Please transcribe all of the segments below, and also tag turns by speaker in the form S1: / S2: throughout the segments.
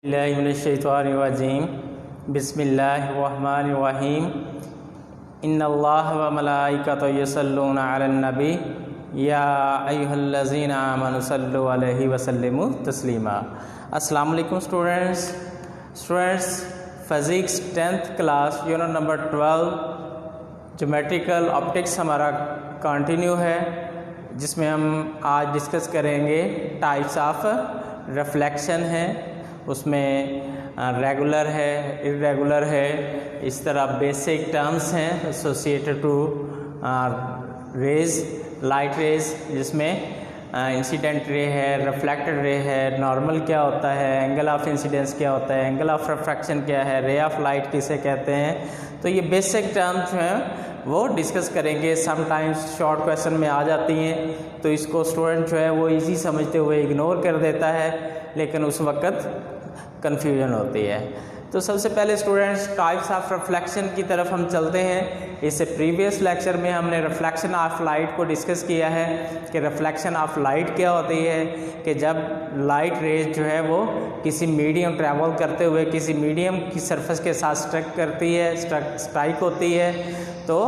S1: बिस्मिल्लाहिर्रहमानिर्रहीम बिस्मिल्लाहिर्रहमानिर्रहीम इन्नल्लाह व मलाइकतहु यसल्लूना अलन नबी या अय्युहल्लज़ीना आमनु सल्लु अलैहि व सल्लिमु तस्लीमा। अस्सलाम वालेकुम students. Physics 10th class unit number 12 geometrical optics हमारा कंटिन्यू है, जिसमें हम आज डिस्कस करेंगे टाइप्स ऑफ रिफ्लेक्शन है। उसमें रेगुलर है, इर्रेगुलर है, इस तरह बेसिक टर्म्स हैं associated to rays, light rays, जिसमें इंसिडेंट रे है, रिफ्लेक्टेड रे है, नॉर्मल क्या होता है, एंगल ऑफ इंसिडेंस क्या होता है, एंगल ऑफ रिफ्रैक्शन क्या है, रे ऑफ लाइट किसे कहते हैं। तो ये बेसिक टर्म्स जो हैं वो डिस्कस करेंगे। समटाइम्स शॉर्ट क्वेश्चन में आ जाती हैं, तो इसको स्टूडेंट जो है वो इजी समझते हुए इग्नोर कर देता है, लेकिन उस वक़्त कन्फ्यूजन होती है। तो सबसे पहले स्टूडेंट्स टाइप्स ऑफ रिफ्लेक्शन की तरफ हम चलते हैं। इससे प्रीवियस लेक्चर में हमने रिफ्लेक्शन ऑफ लाइट को डिस्कस किया है कि रिफ्लेक्शन ऑफ लाइट क्या होती है, कि जब लाइट रेज जो है वो किसी मीडियम ट्रैवल करते हुए किसी मीडियम की सरफेस के साथ स्ट्राइक होती है, तो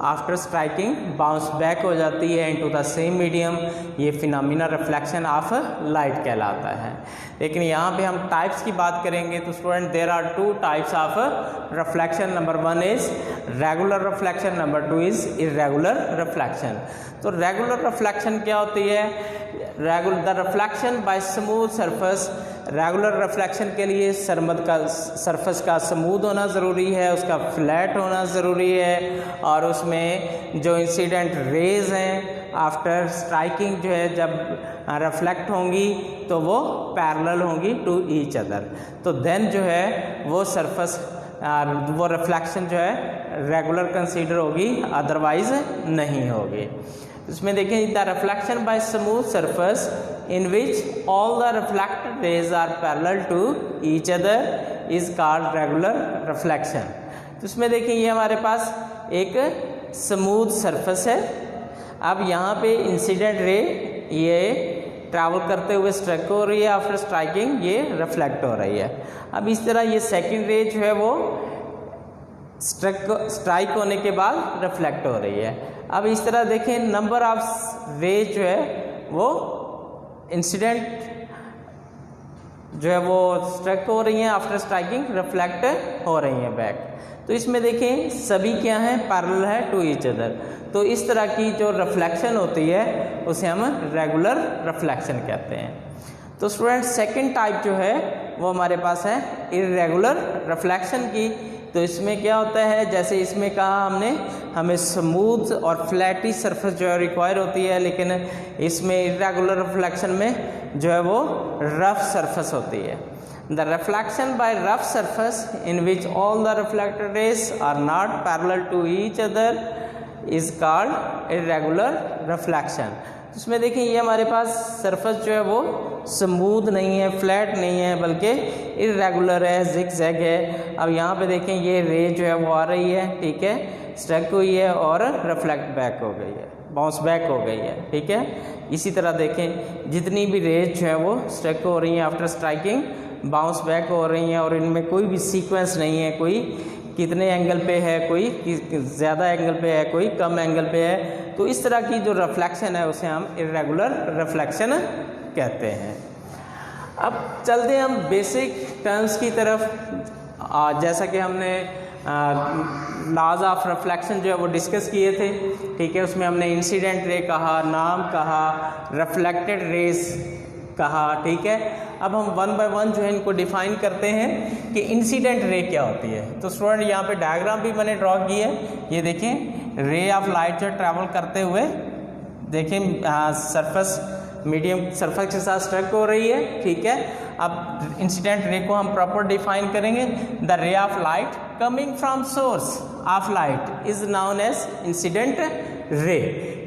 S1: आफ्टर स्ट्राइकिंग बाउंस बैक हो जाती है इनटू द सेम मीडियम। ये फिनोमिना रिफ्लेक्शन ऑफ लाइट कहलाता है। लेकिन यहाँ पे हम टाइप्स की बात करेंगे तो student there are two types of reflection. Number 1 is regular reflection, number 2 is irregular reflection. तो रेगुलर रिफ्लेक्शन क्या होती है? The reflection by smooth surface. Regular reflection के लिए सरफेस का स्मूथ होना ज़रूरी है, उसका फ्लैट होना ज़रूरी है, और उसमें जो इंसिडेंट रेज हैं आफ्टर स्ट्राइकिंग जो है जब रिफ्लेक्ट होंगी तो वो पैरेलल होंगी टू ईच अदर। तो देन जो है वो सरफेस वो रिफ्लेक्शन जो है रेगुलर कंसीडर होगी, अदरवाइज नहीं होगी। इसमें देखें the reflection by smooth surface in which all the reflected rays are parallel to each other is called regular reflection. तो इसमें देखें ये हमारे पास एक स्मूथ सरफेस है। अब यहाँ पे इंसिडेंट रे ये ट्रैवल करते हुए स्ट्राइक हो रही है, आफ्टर स्ट्राइकिंग ये रिफ्लेक्ट हो रही है। अब इस तरह ये सेकंड रे जो है वो स्ट्राइक होने के बाद रिफ्लेक्ट हो रही है। अब इस तरह देखें नंबर ऑफ रेज जो है वो इंसिडेंट जो है वो स्ट्राइक हो रही हैं, आफ्टर स्ट्राइकिंग रिफ्लेक्ट हो रही हैं बैक। तो इसमें देखें सभी क्या हैं, पैरेलल है टू ईच अदर। तो इस तरह की जो रिफ्लेक्शन होती है उसे हम रेगुलर रिफ्लेक्शन कहते हैं। तो स्टूडेंट सेकंड टाइप जो है वो हमारे पास है इर्रेगुलर रिफ्लेक्शन की। तो इसमें क्या होता है, जैसे इसमें कहा हमने हमें स्मूथ और फ्लैटी सरफेस जो है रिक्वायर होती है, लेकिन इसमें इर्रेगुलर रिफ्लेक्शन में जो है वो रफ सरफेस होती है। The reflection by rough surface in which all the reflected rays are not parallel to each other is called irregular reflection. इसमें देखिए ये हमारे पास सरफेस जो है वो स्मूथ नहीं है, फ्लैट नहीं है, बल्कि इर्रेगुलर है, जिगजैग है। अब यहाँ पे देखें ये रे जो है वो आ रही है, ठीक है, स्ट्राइक हुई है और रिफ्लेक्ट बैक हो गई है, बाउंस बैक हो गई है, ठीक है। इसी तरह देखें जितनी भी रेज जो है वो स्ट्राइक हो रही हैं आफ्टर स्ट्राइकिंग बाउंस बैक हो रही हैं, और इनमें कोई भी सीक्वेंस नहीं है, कोई कितने एंगल पे है, कोई ज़्यादा एंगल पे है, कोई कम एंगल पे है। तो इस तरह की जो रिफ्लेक्शन है उसे हम इर्रेगुलर रिफ्लेक्शन कहते हैं। अब चलते हैं हम बेसिक टर्म्स की तरफ। जैसा कि हमने लॉज ऑफ रिफ्लेक्शन जो है वो डिस्कस किए थे, ठीक है। उसमें हमने इंसिडेंट रे कहा, नाम कहा, रिफ्लेक्टेड रेज कहा, ठीक है। अब हम वन बाय वन जो है इनको डिफाइन करते हैं कि इंसिडेंट रे क्या होती है। तो स्टूडेंट यहाँ पे डायग्राम भी मैंने ड्रॉ की है, ये देखें रे ऑफ लाइट जो ट्रैवल करते हुए देखें सरफेस मीडियम सरफेस के साथ स्ट्राइक हो रही है, ठीक है। अब इंसिडेंट रे को हम प्रॉपर डिफाइन करेंगे। The ray of light coming from source of light is known as incident ray.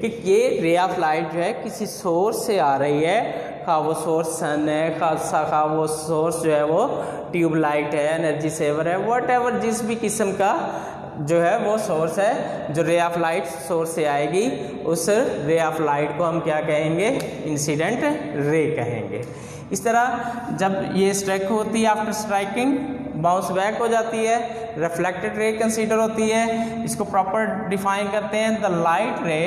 S1: कि ये रे ऑफ लाइट जो है किसी सोर्स से आ रही है, खा वो सोर्स सन है, खा वो सोर्स जो है वो ट्यूब लाइट है, एनर्जी सेवर है, वट एवर जिस भी किस्म का जो है वो सोर्स है, जो रे ऑफ लाइट सोर्स से आएगी उस रे ऑफ लाइट को हम क्या कहेंगे, इंसिडेंट रे कहेंगे। इस तरह जब ये स्ट्राइक होती है, आफ्टर स्ट्राइकिंग बाउंस बैक हो जाती है, रिफ्लेक्टेड रे कंसीडर होती है। इसको प्रॉपर डिफाइन करते हैं, द लाइट रे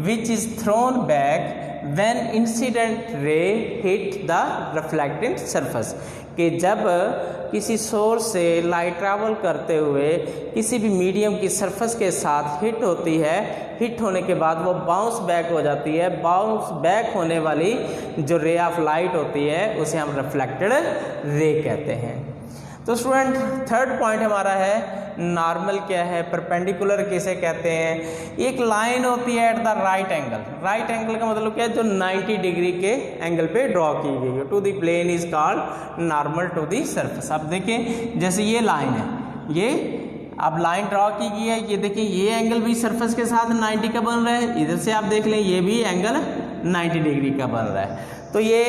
S1: which is throne back when incident ray hit the reflected surface, कि जब किसी सोर्स से लाइट ट्रैवल करते हुए किसी भी मीडियम की सरफेस के साथ हिट होती है, हिट होने के बाद वो बाउंस बैक हो जाती है। बाउंस बैक होने वाली जो रे ऑफ लाइट होती है उसे हम रिफ्लेक्टेड रे कहते हैं। तो स्टूडेंट थर्ड पॉइंट हमारा है नॉर्मल क्या है, परपेंडिकुलर किसे कहते हैं। एक लाइन होती है at the right angle. Right angle का मतलब क्या है, जो 90 डिग्री के एंगल पे ड्रॉ की गई है, to the plane is called normal to the surface. अब देखिए जैसे ये लाइन है, ये अब लाइन ड्रॉ की गई है, ये देखिए ये एंगल भी सरफेस के साथ 90 का बन रहा है, इधर से आप देख लें ये भी एंगल 90 डिग्री का बन रहा है। तो ये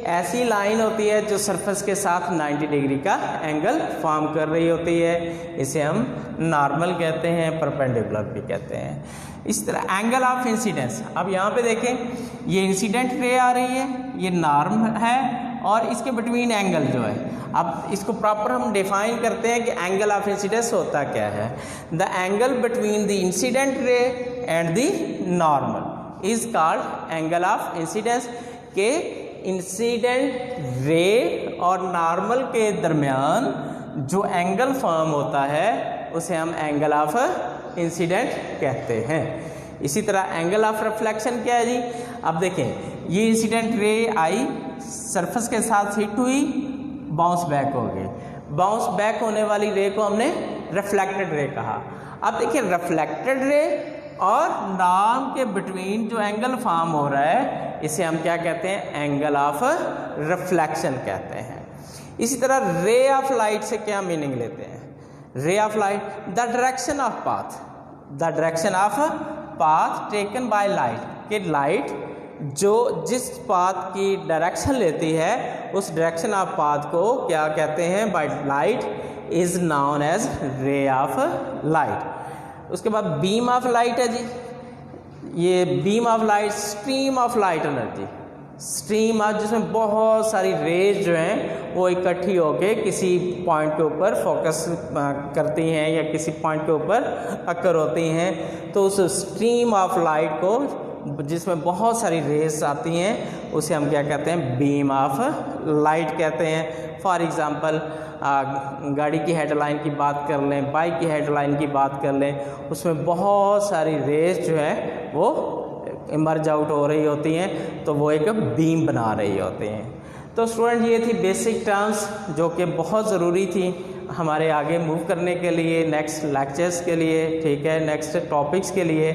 S1: ऐसी लाइन होती है जो सरफेस के साथ 90 डिग्री का एंगल फॉर्म कर रही होती है, इसे हम नॉर्मल कहते हैं, परपेंडिकुलर भी कहते हैं। इस तरह एंगल ऑफ इंसिडेंस, अब यहाँ पे देखें ये इंसिडेंट रे आ रही है, ये नॉर्म है और इसके बिटवीन एंगल जो है, अब इसको प्रॉपर हम डिफाइन करते हैं कि एंगल ऑफ इंसिडेंस होता क्या है। The angle between the incident ray and the normal is called angle of incidence, के इंसिडेंट रे और नॉर्मल के दरमियान जो एंगल फॉर्म होता है उसे हम एंगल ऑफ इंसिडेंट कहते हैं। इसी तरह एंगल ऑफ रिफ्लेक्शन क्या है जी, अब देखें ये इंसिडेंट रे आई, सरफेस के साथ हिट हुई, बाउंस बैक हो गई। बाउंस बैक होने वाली रे को हमने रिफ्लेक्टेड रे कहा। अब देखिए रिफ्लेक्टेड रे और नॉर्म के बिटवीन जो एंगल फॉर्म हो रहा है इसे हम क्या कहते हैं, एंगल ऑफ रिफ्लेक्शन कहते हैं। इसी तरह रे ऑफ लाइट से क्या मीनिंग लेते हैं, रे of light the direction of path, the direction of path taken by light, कि लाइट जो जिस पाथ की डायरेक्शन लेती है उस डायरेक्शन ऑफ पाथ को क्या कहते हैं, by light is known as ray of light. उसके बाद बीम ऑफ लाइट है जी, ये beam of light, stream of light energy, stream of जिसमें बहुत सारी रेज जो हैं वो इकट्ठी होके किसी पॉइंट के ऊपर फोकस करती हैं या किसी पॉइंट के ऊपर अकर होती हैं, तो उस स्ट्रीम ऑफ लाइट को जिसमें बहुत सारी रेज आती हैं उसे हम क्या कहते हैं, बीम ऑफ लाइट कहते हैं। फॉर एग्ज़ाम्पल गाड़ी की हेडलाइन की बात कर लें, बाइक की हेडलाइन की बात कर लें, उसमें बहुत सारी रेज जो है वो इमर्ज आउट हो रही होती हैं, तो वो एक बीम बना रही होती हैं। तो स्टूडेंट ये थी बेसिक टर्म्स जो कि बहुत ज़रूरी थी हमारे आगे मूव करने के लिए, नेक्स्ट लेक्चर्स के लिए, ठीक है, नेक्स्ट टॉपिक्स के लिए,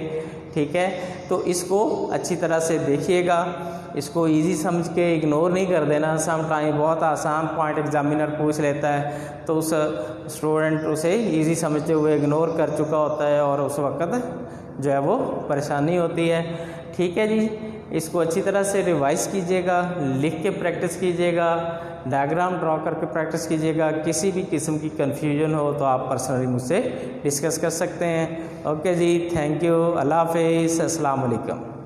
S1: ठीक है। तो इसको अच्छी तरह से देखिएगा, इसको इजी समझ के इग्नोर नहीं कर देना। सम टाइम बहुत आसान पॉइंट एग्जामिनर पूछ लेता है तो उस स्टूडेंट उसे इजी समझते हुए इग्नोर कर चुका होता है और उस वक्त जो है वो परेशानी होती है, ठीक है जी। इसको अच्छी तरह से रिवाइज कीजिएगा, लिख के प्रैक्टिस कीजिएगा, डायग्राम ड्रॉ करके प्रैक्टिस कीजिएगा। किसी भी किस्म की कन्फ्यूजन हो तो आप पर्सनली मुझसे डिस्कस कर सकते हैं। ओके जी, थैंक यू, अल्लाह हाफिज़, अस्सलाम वालेकुम।